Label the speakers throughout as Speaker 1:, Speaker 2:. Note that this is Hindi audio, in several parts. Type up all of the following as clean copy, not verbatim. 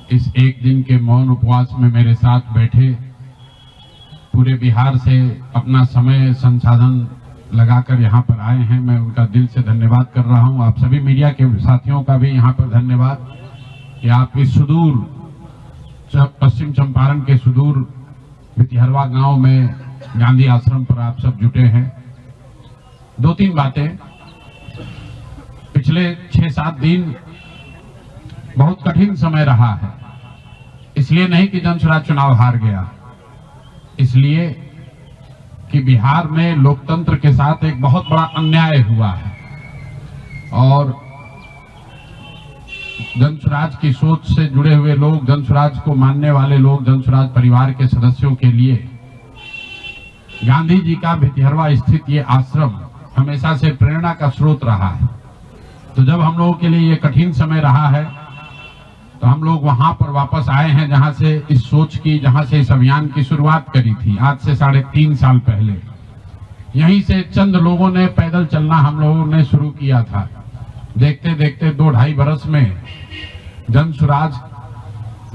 Speaker 1: इस एक दिन के मौन उपवास में मेरे साथ बैठे, पूरे बिहार से अपना समय संसाधन लगाकर यहाँ पर आए हैं, मैं उनका दिल से धन्यवाद कर रहा हूँ। आप सभी मीडिया के साथियों का भी यहाँ पर धन्यवाद कि आप इस सुदूर पश्चिम चंपारण के सुदूर भितिहरवा गांव में गांधी आश्रम पर आप सब जुटे हैं। दो तीन बातें, पिछले 6-7 दिन बहुत कठिन समय रहा है। इसलिए नहीं कि जनसुराज चुनाव हार गया, इसलिए कि बिहार में लोकतंत्र के साथ एक बहुत बड़ा अन्याय हुआ है और जनसुराज की सोच से जुड़े हुए लोग, जनसुराज को मानने वाले लोग, जनसुराज परिवार के सदस्यों के लिए गांधी जी का भितिहरवा स्थित ये आश्रम हमेशा से प्रेरणा का स्रोत रहा है। तो जब हम लोगों के लिए ये कठिन समय रहा है तो हम लोग वहां पर वापस आए हैं जहां से इस सोच की, जहां से इस अभियान की शुरुआत करी थी आज से 3.5 साल पहले। यहीं से चंद लोगों ने पैदल चलना हम लोगों ने शुरू किया था। देखते देखते 2-2.5 बरस में जनसुराज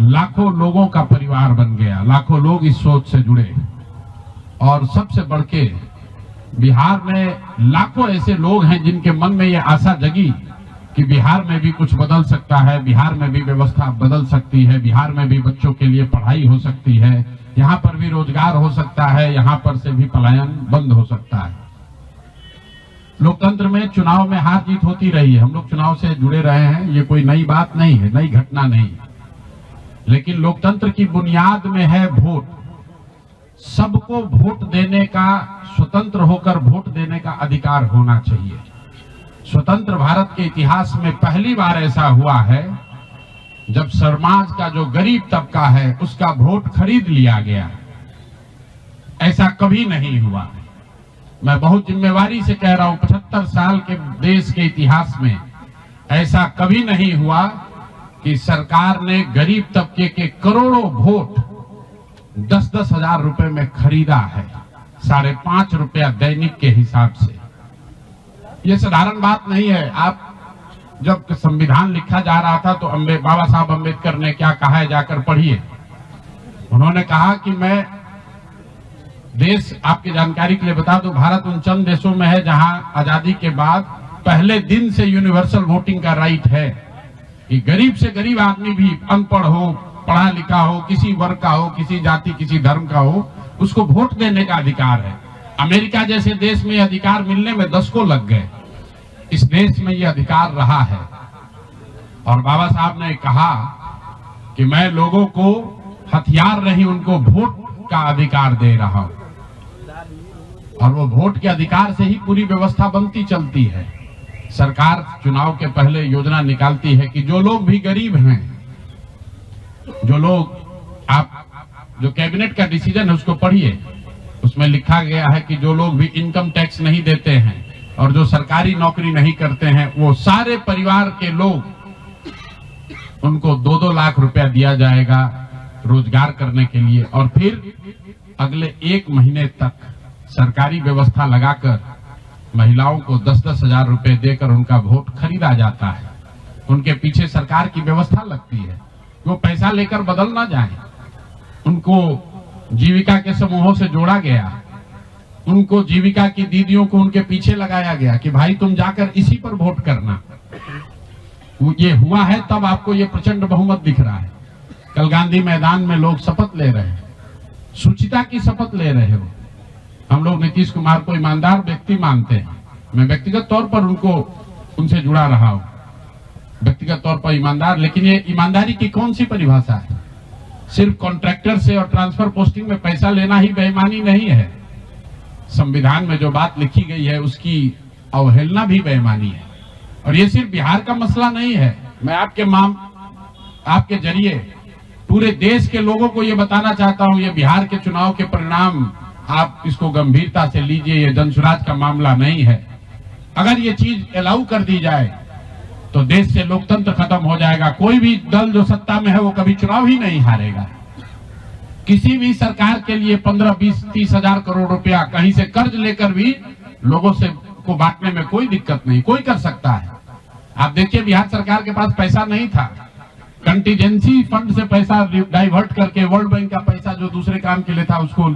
Speaker 1: लाखों लोगों का परिवार बन गया, लाखों लोग इस सोच से जुड़े और सबसे बढ़ के बिहार में लाखों ऐसे लोग हैं जिनके मन में ये आशा जगी कि बिहार में भी कुछ बदल सकता है, बिहार में भी व्यवस्था बदल सकती है, बिहार में भी बच्चों के लिए पढ़ाई हो सकती है, यहाँ पर भी रोजगार हो सकता है, यहाँ पर से भी पलायन बंद हो सकता है। लोकतंत्र में चुनाव में हार जीत होती रही है, हम लोग चुनाव से जुड़े रहे हैं, ये कोई नई बात नहीं है, नई घटना नहीं। लेकिन लोकतंत्र की बुनियाद में है वोट। सबको वोट देने का, स्वतंत्र होकर वोट देने का अधिकार होना चाहिए। स्वतंत्र भारत के इतिहास में पहली बार ऐसा हुआ है जब समाज का जो गरीब तबका है उसका वोट खरीद लिया गया। ऐसा कभी नहीं हुआ। मैं बहुत जिम्मेवारी से कह रहा हूं, 75 साल के देश के इतिहास में ऐसा कभी नहीं हुआ कि सरकार ने गरीब तबके के करोड़ों वोट 10-10 हजार रुपए में खरीदा है, 5.5 रुपया दैनिक के हिसाब से। ये साधारण बात नहीं है। आप जब संविधान लिखा जा रहा था तो बाबा साहब अम्बेडकर ने क्या कहा है, जाकर पढ़िए। उन्होंने कहा कि मैं देश, आपकी जानकारी के लिए बता दूं, भारत उन चंद देशों में है जहां आजादी के बाद पहले दिन से यूनिवर्सल वोटिंग का राइट है कि गरीब से गरीब आदमी भी, अनपढ़ हो, पढ़ा लिखा हो, किसी वर्ग का हो, किसी जाति, किसी धर्म का हो, उसको वोट देने का अधिकार है। अमेरिका जैसे देश में अधिकार मिलने में 10 को लग गए, इस देश में यह अधिकार रहा है। और बाबा साहब ने कहा कि मैं लोगों को हथियार नहीं, उनको वोट का अधिकार दे रहा हूं और वो वोट के अधिकार से ही पूरी व्यवस्था बनती चलती है। सरकार चुनाव के पहले योजना निकालती है कि जो लोग भी गरीब हैं, जो लोग, आप जो कैबिनेट का डिसीजन है उसको पढ़िए, उसमें लिखा गया है कि जो लोग भी इनकम टैक्स नहीं देते हैं और जो सरकारी नौकरी नहीं करते हैं, वो सारे परिवार के लोग, उनको 2-2 लाख रुपया दिया जाएगा रोजगार करने के लिए। और फिर अगले 1 महीने तक सरकारी व्यवस्था लगाकर महिलाओं को 10-10 हजार रुपए देकर उनका वोट खरीदा जाता है। उनके पीछे सरकार की व्यवस्था लगती है, वो पैसा लेकर बदल ना जाए। उनको जीविका के समूहों से जोड़ा गया, उनको जीविका की दीदियों को उनके पीछे लगाया गया कि भाई तुम जाकर इसी पर वोट करना। ये हुआ है तब आपको ये प्रचंड बहुमत दिख रहा है। कल गांधी मैदान में लोग शपथ ले रहे हैं, शुचिता की शपथ ले रहे हो। हम लोग नीतीश कुमार को ईमानदार व्यक्ति मानते हैं, मैं व्यक्तिगत तौर पर उनसे जुड़ा रहा हूं, व्यक्तिगत तौर पर ईमानदार। लेकिन ये ईमानदारी की कौन सी परिभाषा है? सिर्फ कॉन्ट्रैक्टर से और ट्रांसफर पोस्टिंग में पैसा लेना ही बेईमानी नहीं है। संविधान में जो बात लिखी गई है उसकी अवहेलना भी बेईमानी है। और ये सिर्फ बिहार का मसला नहीं है। मैं आपके जरिए पूरे देश के लोगों को ये बताना चाहता हूं, ये बिहार के चुनाव के परिणाम, आप इसको गंभीरता से लीजिए, ये जनसुराज का मामला नहीं है। अगर ये चीज अलाउ कर दी जाए तो देश से लोकतंत्र खत्म हो जाएगा। कोई भी दल जो सत्ता में है वो कभी चुनाव ही नहीं हारेगा। किसी भी सरकार के लिए 15, 20, 30 हजार करोड़ रुपया कहीं से कर्ज लेकर भी लोगों से को बांटने में कोई दिक्कत नहीं, कोई कर सकता है। आप देखिए बिहार सरकार के पास पैसा नहीं था, कंटीजेंसी फंड से पैसा डाइवर्ट करके, वर्ल्ड बैंक का पैसा जो दूसरे काम के लिए था उसको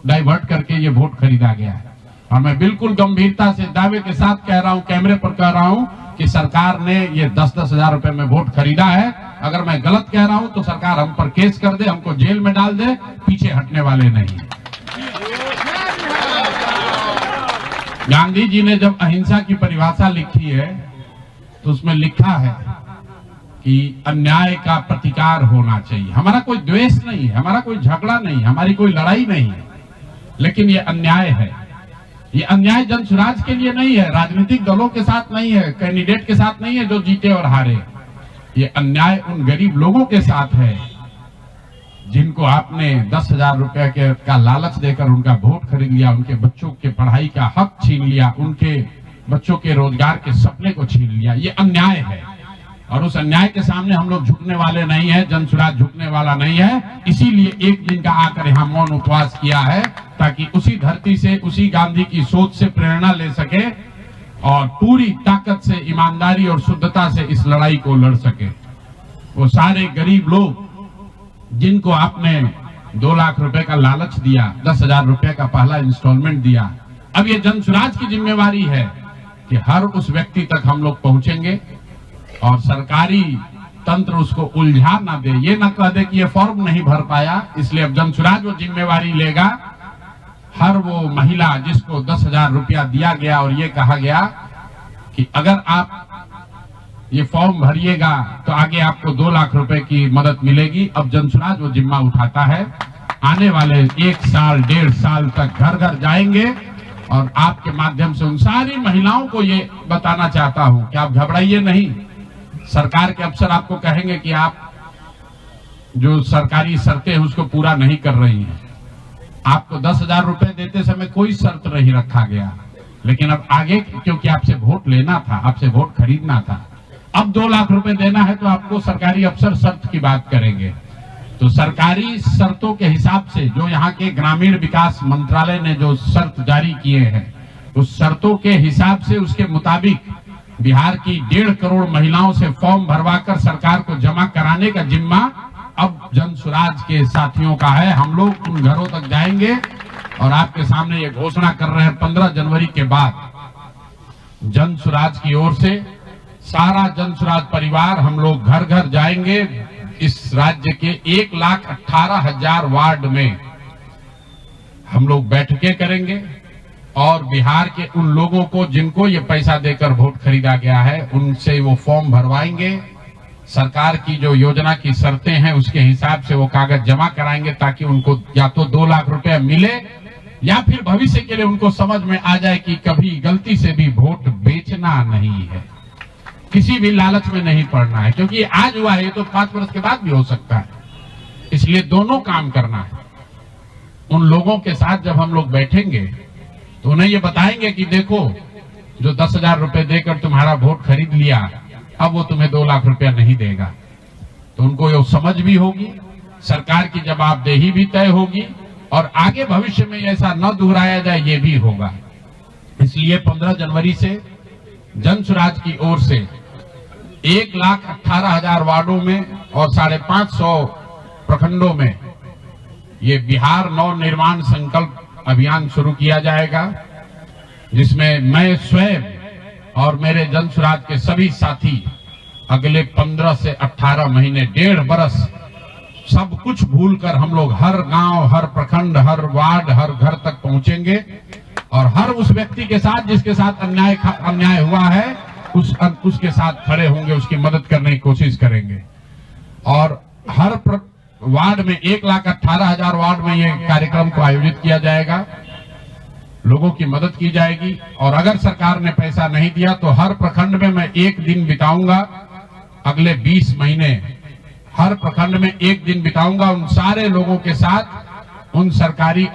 Speaker 1: डाइवर्ट करके ये वोट खरीदा गया है। और मैं बिल्कुल गंभीरता से दावे के साथ कह रहा हूं, कैमरे पर कह रहा हूं कि सरकार ने ये 10-10 हजार रुपए में वोट खरीदा है। अगर मैं गलत कह रहा हूं तो सरकार हम पर केस कर दे, हमको जेल में डाल दे, पीछे हटने वाले नहीं। गांधी जी ने जब अहिंसा की परिभाषा लिखी है तो उसमें लिखा है कि अन्याय का प्रतिकार होना चाहिए। हमारा कोई द्वेष नहीं है, हमारा कोई झगड़ा नहीं, हमारी कोई लड़ाई नहीं है, लेकिन ये अन्याय है। ये अन्याय जन स्वराज के लिए नहीं है, राजनीतिक दलों के साथ नहीं है, कैंडिडेट के साथ नहीं है जो जीते और हारे। ये अन्याय उन गरीब लोगों के साथ है जिनको आपने 10,000 रुपए का लालच देकर उनका वोट खरीद लिया, उनके बच्चों के पढ़ाई का हक छीन लिया, उनके बच्चों के रोजगार के सपने को छीन लिया। ये अन्याय है और उस अन्याय के सामने हम लोग झुकने वाले नहीं है, जन स्वराज झुकने वाला नहीं है। इसीलिए एक दिन का आकर यहाँ मौन उपवास किया है ताकि उसी धरती से, उसी गांधी की सोच से प्रेरणा ले सके और पूरी ताकत से, ईमानदारी और शुद्धता से इस लड़ाई को लड़ सके। वो सारे गरीब लोग जिनको आपने 2 लाख रुपए का लालच दिया, 10,000 रुपए का पहला इंस्टॉलमेंट दिया, अब ये जन स्वराज की जिम्मेवारी है कि हर उस व्यक्ति तक हम लोग पहुंचेंगे और सरकारी तंत्र उसको उलझा ना दे, ये ना कह दे कि ये फॉर्म नहीं भर पाया। इसलिए अब जन स्वराज वो जिम्मेवारी लेगा। हर वो महिला जिसको 10,000 रुपया दिया गया और ये कहा गया कि अगर आप ये फॉर्म भरिएगा तो आगे आपको 2 लाख रुपए की मदद मिलेगी, अब जन स्वराज वो जिम्मा उठाता है। आने वाले 1 साल 1.5 साल तक घर घर जाएंगे और आपके माध्यम से उन सारी महिलाओं को ये बताना चाहता हूं कि आप घबराइए नहीं। सरकार के अफसर आपको कहेंगे कि आप जो सरकारी शर्तें हैं उसको पूरा नहीं कर रही हैं। आपको 10,000 रुपए देते समय कोई शर्त नहीं रखा गया, लेकिन अब आगे क्योंकि आपसे वोट लेना था, आपसे वोट खरीदना था, अब 2 लाख रुपए देना है तो आपको सरकारी अफसर शर्त की बात करेंगे। तो सरकारी शर्तों के हिसाब से जो यहाँ के ग्रामीण विकास मंत्रालय ने जो शर्त जारी किए हैं, उस शर्तों के हिसाब से, उसके मुताबिक बिहार की 1.5 करोड़ महिलाओं से फॉर्म भरवाकर सरकार को जमा कराने का जिम्मा अब जन स्वराज के साथियों का है। हम लोग उन घरों तक जाएंगे और आपके सामने ये घोषणा कर रहे हैं 15 जनवरी के बाद जन स्वराज की ओर से सारा जन स्वराज परिवार हम लोग घर घर जाएंगे। इस राज्य के 1,18,000 वार्ड में हम लोग बैठकें करेंगे और बिहार के उन लोगों को जिनको ये पैसा देकर वोट खरीदा गया है उनसे वो फॉर्म भरवाएंगे। सरकार की जो योजना की शर्तें हैं उसके हिसाब से वो कागज जमा कराएंगे ताकि उनको या तो 2 लाख रुपए मिले या फिर भविष्य के लिए उनको समझ में आ जाए कि कभी गलती से भी वोट बेचना नहीं है, किसी भी लालच में नहीं पड़ना है, क्योंकि आज हुआ है, ये तो 5 वर्ष के बाद भी हो सकता है। इसलिए दोनों काम करना है। उन लोगों के साथ जब हम लोग बैठेंगे तो उन्हें ये बताएंगे कि देखो, जो 10,000 रुपए देकर तुम्हारा वोट खरीद लिया, अब वो तुम्हें 2 लाख रुपया नहीं देगा। तो उनको ये समझ भी होगी, सरकार की जवाबदेही भी तय होगी और आगे भविष्य में ऐसा न दोहराया जाए ये भी होगा। इसलिए 15 जनवरी से जन स्वराज की ओर से 1,18,000 वार्डों में और 550 प्रखंडों में ये बिहार नव निर्माण संकल्प अभियान शुरू किया जाएगा, जिसमें मैं स्वयं और मेरे जन स्वराज के सभी साथी अगले 15 से 18 महीने, 1.5 बरस सब कुछ भूलकर हम लोग हर गांव, हर प्रखंड, हर वार्ड, हर घर तक पहुंचेंगे और हर उस व्यक्ति के साथ जिसके साथ अन्याय हुआ है उसके साथ खड़े होंगे, उसकी मदद करने की कोशिश करेंगे। और हर वार्ड में 1,18,000 वार्ड में ये कार्यक्रम को आयोजित किया जाएगा, लोगों की मदद की जाएगी। और अगर सरकार ने पैसा नहीं दिया तो हर प्रखंड में मैं 1 दिन बिताऊंगा, अगले 20 महीने हर प्रखंड में 1 दिन बिताऊंगा उन सारे लोगों के साथ, उन सरकारी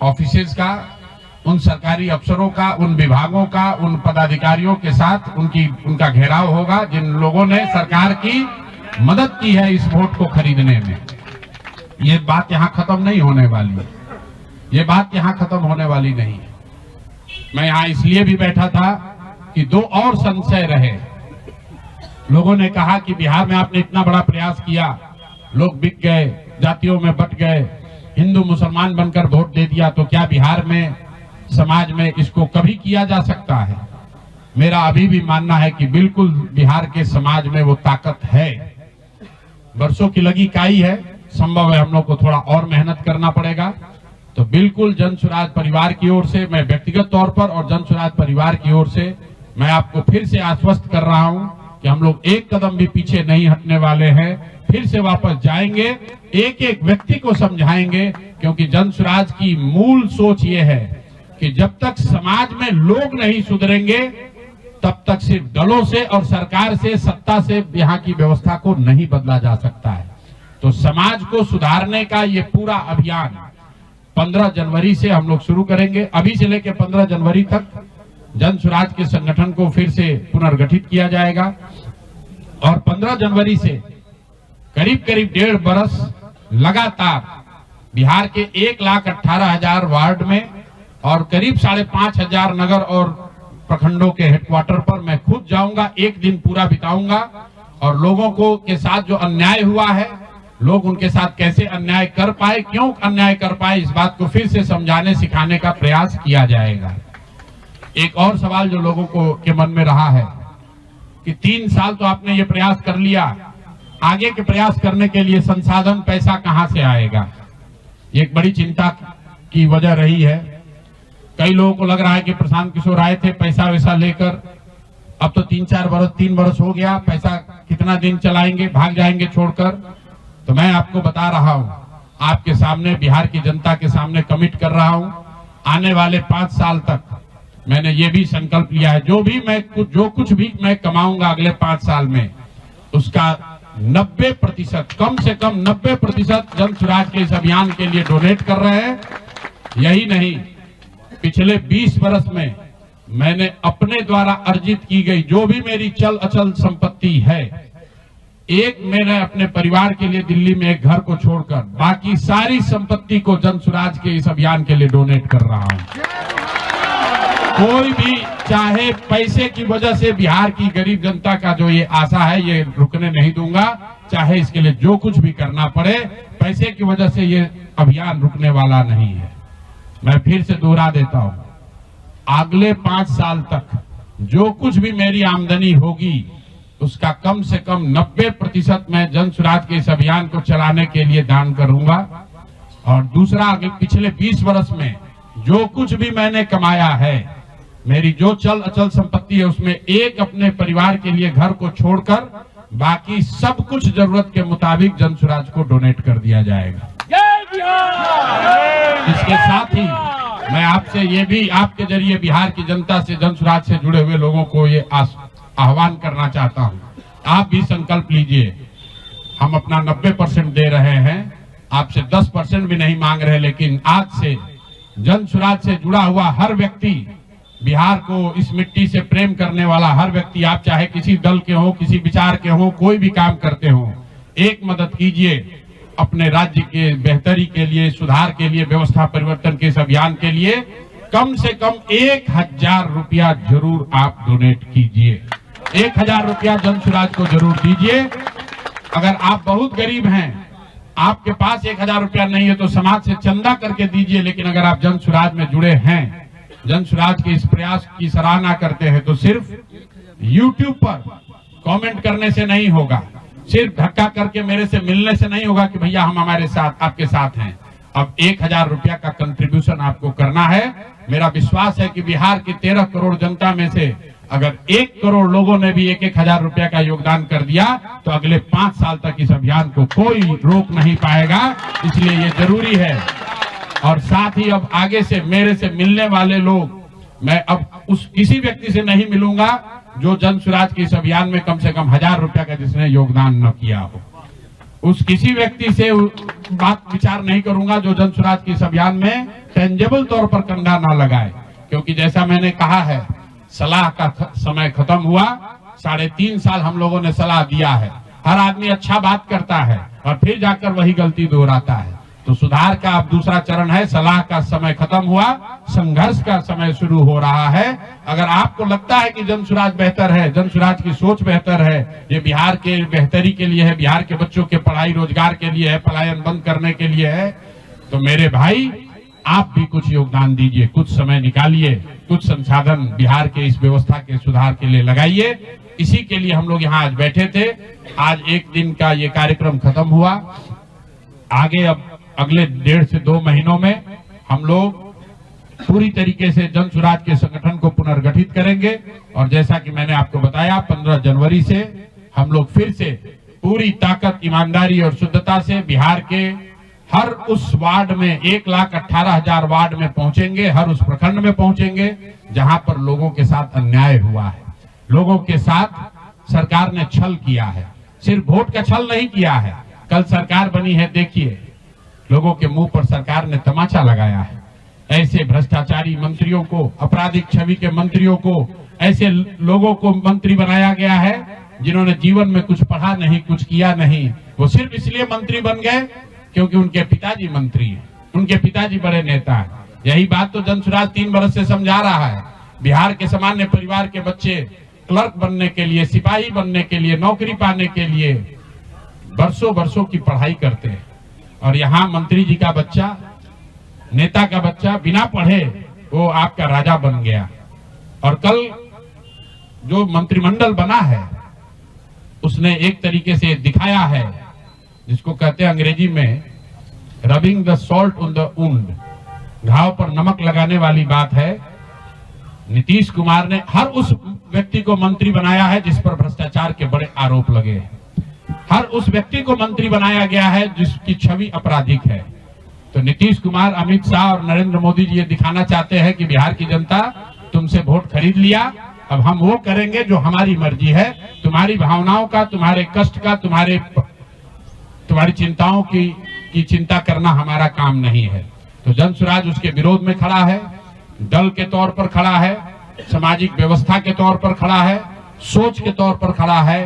Speaker 1: ऑफिसेज का, उन सरकारी अफसरों का, उन विभागों का, उन पदाधिकारियों के साथ उनका घेराव होगा जिन लोगों ने सरकार की मदद की है इस वोट को खरीदने में। ये बात यहां खत्म नहीं होने वाली है, ये बात यहां खत्म होने वाली नहीं है। मैं यहां इसलिए भी बैठा था कि 2 और संशय रहे लोगों ने कहा कि बिहार में आपने इतना बड़ा प्रयास किया, लोग बिक गए, जातियों में बट गए, हिंदू मुसलमान बनकर वोट दे दिया, तो क्या बिहार में समाज में इसको कभी किया जा सकता है? मेरा अभी भी मानना है कि बिल्कुल बिहार के समाज में वो ताकत है। वर्षों की लगी काई है, संभव है हम लोग को थोड़ा और मेहनत करना पड़ेगा। तो बिल्कुल जन सुराज परिवार की ओर से, मैं व्यक्तिगत तौर पर और जन सुराज परिवार की ओर से मैं आपको फिर से आश्वस्त कर रहा हूं कि हम लोग एक कदम भी पीछे नहीं हटने वाले हैं, फिर से वापस जाएंगे, एक एक व्यक्ति को समझाएंगे, क्योंकि जन सुराज की मूल सोच ये है कि जब तक समाज में लोग नहीं सुधरेंगे तब तक सिर्फ दलों से और सरकार से, सत्ता से यहाँ की व्यवस्था को नहीं बदला जा सकता है। तो समाज को सुधारने का ये पूरा अभियान 15 जनवरी से हम लोग शुरू करेंगे। अभी से लेकर 15 जनवरी तक जन सुराज के संगठन को फिर से पुनर्गठित किया जाएगा और 15 जनवरी से करीब करीब 1.5 बरस लगातार बिहार के 1,18,000 वार्ड में और करीब 5,500 नगर और प्रखंडों के हेडक्वार्टर पर मैं खुद जाऊंगा, एक दिन पूरा बिताऊंगा और लोगों को के साथ जो अन्याय हुआ है, लोग उनके साथ कैसे अन्याय कर पाए, क्यों अन्याय कर पाए, इस बात को फिर से समझाने सिखाने का प्रयास किया जाएगा। एक और सवाल जो लोगों को के मन में रहा है कि 3 साल तो आपने ये प्रयास कर लिया, आगे के प्रयास करने के लिए संसाधन, पैसा कहां से आएगा? ये एक बड़ी चिंता की वजह रही है। कई लोगों को लग रहा है कि प्रशांत किशोर आए थे पैसा वैसा लेकर, अब तो 3 बरस हो गया, पैसा कितना दिन चलाएंगे, भाग जाएंगे छोड़कर। तो मैं आपको बता रहा हूं, आपके सामने, बिहार की जनता के सामने कमिट कर रहा हूं, आने वाले 5 साल तक मैंने ये भी संकल्प लिया है, जो कुछ भी मैं कमाऊंगा अगले 5 साल में, उसका 90%, कम से कम 90% जन सुराज के इस अभियान के लिए डोनेट कर रहे हैं। यही नहीं, पिछले 20 बरस में मैंने अपने द्वारा अर्जित की गई जो भी मेरी चल अचल संपत्ति है, मैंने अपने परिवार के लिए दिल्ली में एक घर को छोड़कर बाकी सारी संपत्ति को जन सुराज के इस अभियान के लिए डोनेट कर रहा हूं। कोई भी चाहे पैसे की वजह से बिहार की गरीब जनता का जो ये आशा है, ये रुकने नहीं दूंगा, चाहे इसके लिए जो कुछ भी करना पड़े, पैसे की वजह से ये अभियान रुकने वाला नहीं है। मैं फिर से दोहरा देता हूं, अगले 5 साल तक जो कुछ भी मेरी आमदनी होगी उसका कम से कम 90% मैं जन सुराज के इस अभियान को चलाने के लिए दान करूंगा। और दूसरा, पिछले 20 बरस में जो कुछ भी मैंने कमाया है, मेरी जो चल अचल संपत्ति है, उसमें एक अपने परिवार के लिए घर को छोड़कर बाकी सब कुछ जरूरत के मुताबिक जन सुराज को डोनेट कर दिया जाएगा। इसके साथ ही मैं आपसे ये भी, आपके जरिए बिहार की जनता से, जन सुराज से जुड़े हुए लोगों को ये आह्वान करना चाहता हूं, आप भी संकल्प लीजिए। हम अपना 90% दे रहे हैं, आपसे 10% भी नहीं मांग रहे, लेकिन आज से जन सुराज से जुड़ा हुआ हर व्यक्ति, बिहार को, इस मिट्टी से प्रेम करने वाला हर व्यक्ति, आप चाहे किसी दल के हो, किसी विचार के हो, कोई भी काम करते हो, एक मदद कीजिए अपने राज्य के बेहतरी के लिए, सुधार के लिए, व्यवस्था परिवर्तन के इस अभियान के लिए कम से कम 1,000 रुपया जरूर आप डोनेट कीजिए। 1,000 रुपया जन सुराज को जरूर दीजिए। अगर आप बहुत गरीब हैं, आपके पास 1,000 रुपया नहीं है, तो समाज से चंदा करके दीजिए। लेकिन अगर आप जन सुराज में जुड़े हैं, जन सुराज के इस प्रयास की सराहना करते हैं, तो सिर्फ YouTube पर कमेंट करने से नहीं होगा, सिर्फ धक्का करके मेरे से मिलने से नहीं होगा कि भैया हम हमारे साथ, आपके साथ हैं। अब 1,000 रुपया का कंट्रीब्यूशन आपको करना है। मेरा विश्वास है कि बिहार की 13 करोड़ जनता में से अगर 1 करोड़ लोगों ने भी 1,000 रुपया का योगदान कर दिया, तो अगले 5 साल तक इस अभियान को कोई रोक नहीं पाएगा। इसलिए ये जरूरी है। और साथ ही अब आगे से मेरे से मिलने वाले लोग, मैं अब उस किसी व्यक्ति से नहीं मिलूंगा जो जन सुराज के इस अभियान में कम से कम 1,000 रुपया का जिसने योगदान न किया हो। उस किसी व्यक्ति से बात विचार नहीं करूंगा जो जन सुराज के इस अभियान में टेंजेबल तौर पर कंधा ना लगाए, क्योंकि जैसा मैंने कहा है, सलाह का समय खत्म हुआ। 3.5 साल हम लोगों ने सलाह दिया है। हर आदमी अच्छा बात करता है और फिर जाकर वही गलती दोहराता है। तो सुधार का अब दूसरा चरण है। सलाह का समय खत्म हुआ, संघर्ष का समय शुरू हो रहा है। अगर आपको लगता है कि जन सुराज बेहतर है, जन सुराज की सोच बेहतर है, ये बिहार के बेहतरी के लिए है, बिहार के बच्चों के पढ़ाई रोजगार के लिए है, पलायन बंद करने के लिए है, तो मेरे भाई आप भी कुछ योगदान दीजिए, कुछ समय निकालिए, कुछ संसाधन बिहार के इस व्यवस्था के सुधार के लिए लगाइए। इसी के लिए हम लोग यहाँ आज बैठे थे। आज एक दिन का ये कार्यक्रम खत्म हुआ। आगे अब अगले 1.5 से 2 महीनों में हम लोग पूरी तरीके से जन सुराज के संगठन को पुनर्गठित करेंगे और जैसा कि मैंने आपको बताया 15 जनवरी से हम लोग फिर से पूरी ताकत, ईमानदारी और शुद्धता से बिहार के हर उस वार्ड में 1,18,000 वार्ड में पहुंचेंगे, हर उस प्रखंड में पहुंचेंगे जहां पर लोगों के साथ अन्याय हुआ है, लोगों के साथ सरकार ने छल किया है। सिर्फ वोट का छल नहीं किया है, कल सरकार बनी है, देखिए लोगों के मुंह पर सरकार ने तमाचा लगाया है। ऐसे भ्रष्टाचारी मंत्रियों को, आपराधिक छवि के मंत्रियों को, ऐसे लोगों को मंत्री बनाया गया है जिन्होंने जीवन में कुछ पढ़ा नहीं, कुछ किया नहीं। वो सिर्फ इसलिए मंत्री बन गए क्योंकि उनके पिताजी मंत्री हैं, उनके पिताजी बड़े नेता हैं। यही बात तो जन सुराज 3 वर्ष से समझा रहा है। बिहार के सामान्य परिवार के बच्चे क्लर्क बनने के लिए, सिपाही बनने के लिए, नौकरी पाने के लिए वर्षों की पढ़ाई करते हैं और यहाँ मंत्री जी का बच्चा, नेता का बच्चा बिना पढ़े वो आपका राजा बन गया। और कल जो मंत्रिमंडल बना है उसने एक तरीके से दिखाया है, जिसको कहते हैं अंग्रेजी में rubbing the salt on the wound, घाव पर नमक लगाने वाली बात है। नीतीश कुमार ने हर उस व्यक्ति को मंत्री बनाया है जिस पर भ्रष्टाचार के बड़े आरोप लगे हैं, हर उस व्यक्ति को मंत्री बनाया गया है जिसकी छवि आपराधिक है। तो नीतीश कुमार, अमित शाह और नरेंद्र मोदी जी ये दिखाना चाहते हैं कि बिहार की जनता तुमसे वोट खरीद लिया, अब हम वो करेंगे जो हमारी मर्जी है। तुम्हारी भावनाओं का, तुम्हारे कष्ट का, तुम्हारी चिंताओं की चिंता करना हमारा काम नहीं है। तो जन सुराज उसके विरोध में खड़ा है, दल के तौर पर खड़ा है, सामाजिक व्यवस्था के तौर पर खड़ा है, सोच के तौर पर खड़ा है।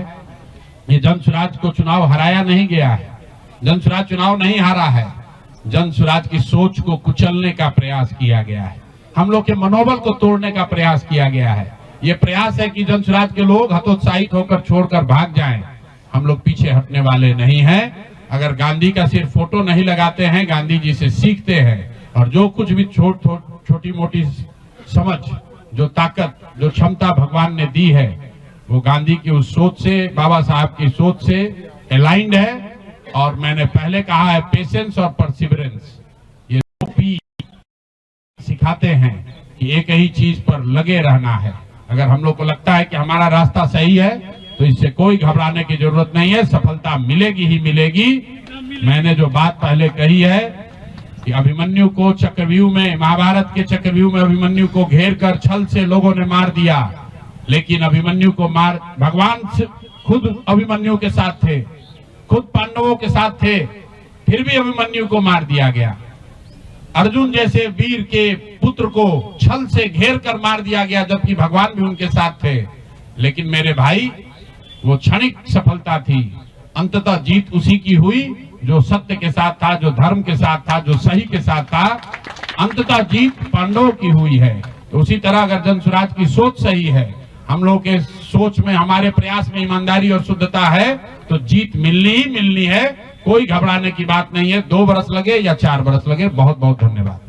Speaker 1: ये जन सुराज को चुनाव हराया नहीं गया है, जन सुराज चुनाव नहीं हारा है, जन सुराज की सोच को कुचलने का प्रयास किया गया है, हम लोग के मनोबल को तोड़ने का प्रयास किया गया है। ये प्रयास है कि जन सुराज के लोग हतोत्साहित होकर छोड़कर भाग जाएं। हम लोग पीछे हटने वाले नहीं हैं। अगर गांधी का सिर्फ फोटो नहीं लगाते हैं, गांधी जी से सीखते हैं और जो कुछ भी छोटी मोटी समझ, जो ताकत, जो क्षमता भगवान ने दी है वो गांधी की उस सोच से, बाबा साहब की सोच से अलाइंड है। और मैंने पहले कहा है, पेशेंस और परसिवरेंस, ये 2 P सिखाते हैं कि एक ही चीज पर लगे रहना है। अगर हम लोग को लगता है कि हमारा रास्ता सही है तो इससे कोई घबराने की जरूरत नहीं है, सफलता मिलेगी ही मिलेगी। मैंने जो बात पहले कही है कि अभिमन्यु को चक्रव्यूह में, महाभारत के चक्रव्यूह में अभिमन्यु को घेर कर छल से लोगों ने मार दिया, लेकिन अभिमन्यु को भगवान खुद अभिमन्यु के साथ थे, खुद पांडवों के साथ थे, फिर भी अभिमन्यु को मार दिया गया। अर्जुन जैसे वीर के पुत्र को छल से घेर कर मार दिया गया, जबकि भगवान भी उनके साथ थे। लेकिन मेरे भाई, वो क्षणिक सफलता थी, अंततः जीत उसी की हुई जो सत्य के साथ था, जो धर्म के साथ था, जो सही के साथ था। अंततः जीत पांडवों की हुई है। तो उसी तरह अगर जन सुराज की सोच सही है, हम लोग के सोच में, हमारे प्रयास में ईमानदारी और शुद्धता है, तो जीत मिलनी ही मिलनी है। कोई घबराने की बात नहीं है। 2 बरस लगे या 4 बरस लगे। बहुत बहुत धन्यवाद।